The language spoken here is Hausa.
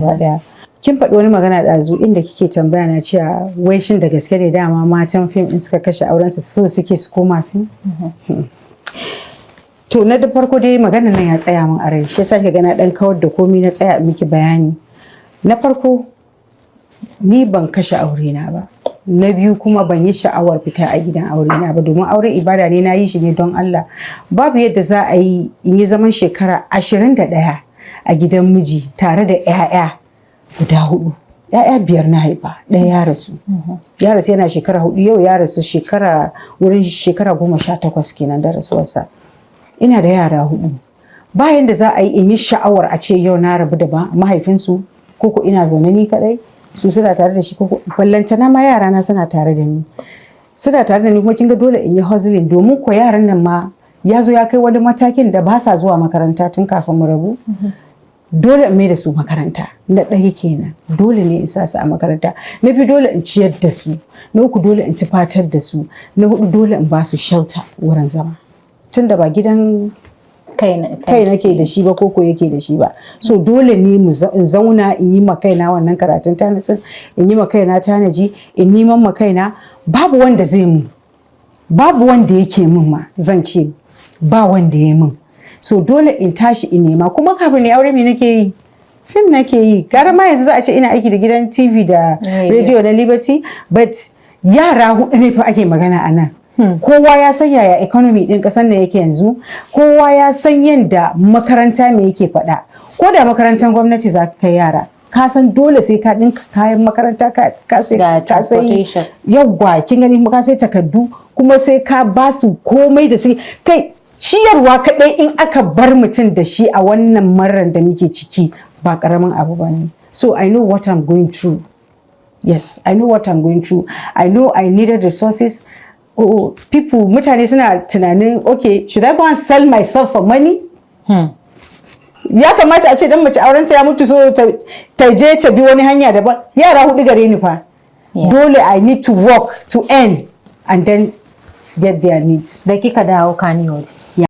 daya. Kin faɗi wani magana ɗazu inda kike tambaya na cewa wai shin da gaske ne dama matan fim in suka kashe auren su so suke su koma fim? To na da farko dai maganar nan ya tsaya min a rai, shi yasa kika ga na dan kawar da komai na tsaya miki bayani. Na farko ni ban kashe aure na ba. Na biyu kuma ban yi sha'awar fita a gidan aure na ba, domin aure ibada ne, na yi shi ne don Allah. Babu yadda za a yi in yi zaman shekara 21 a gidan miji tare da 'ya'ya guda 4. 'Ya'ya 5 na haifa, ɗaya ya rasu. Ya rasu yana shekara 4, yau ya rasu wurin shekara 18 kenan da rasuwarsa. Ina da yara 4. Bayan da za a yi in yi sha'awar a ce yau na rabu da mahaifinsu, ko ina zaune ni kadai, su suna tare da shi, ko ballantana ma yara na suna tare da ni. Suna tare da ni kuma kin ga dole in yi hustling, domin ko yaran nan ma ya zo ya kai wani matakin da ba sa zuwa makaranta tun kafin mu rabu. Dole in mai da su makaranta. Na ɗaya kenan, dole ne in sa su a makaranta. Na biyu dole in ciyar da su. Na uku dole in tufatar da su. Na 4 dole in ba su shelter, wurin zama. Tunda ba gidan kai nake da shi ba, koko yake da shi ba. So dole ne in zauna in yi ma kaina wannan karatun tanatsin, in yi ma kaina tanaji, in neman ma kaina. Babu wanda zai mun, babu wanda yake mun ma, zan ce ba wanda ya mun. So dole in tashi in nema. Kuma kafin ne aure me nake yi? Fim nake yi. Gara ma yanzu za a ce ina aiki da gidan TV da radio na Liberty, but yara 4 ne fa ake magana a nan. Kowa ya san yaya economy din kasar nan yake yanzu. Kowa ya san yanda makaranta me yake faɗa. Ko da makarantar gwamnati za ka kai yara, ka san dole sai ka ɗinka kayan makaranta, ka sai yawwa, kin gani, ka sai takardu, kuma sai ka ba su komai da sai kai ciyarwa kaɗai in aka bar mutum da shi a wannan marar da muke ciki ba ƙaramin abu ba ne. So I know what I'm going through. Yes, I know what I'm going through. I know I needed resources. Mutane suna tunanin, okay, should I go and sell myself for money? Ya kamata a ce dan mace aurenta ya mutu so ta je ta bi wani hanya daban. Yara 4 gare ni fa. Dole I need to work to earn and then get their needs. Da kika dawo Kannywood.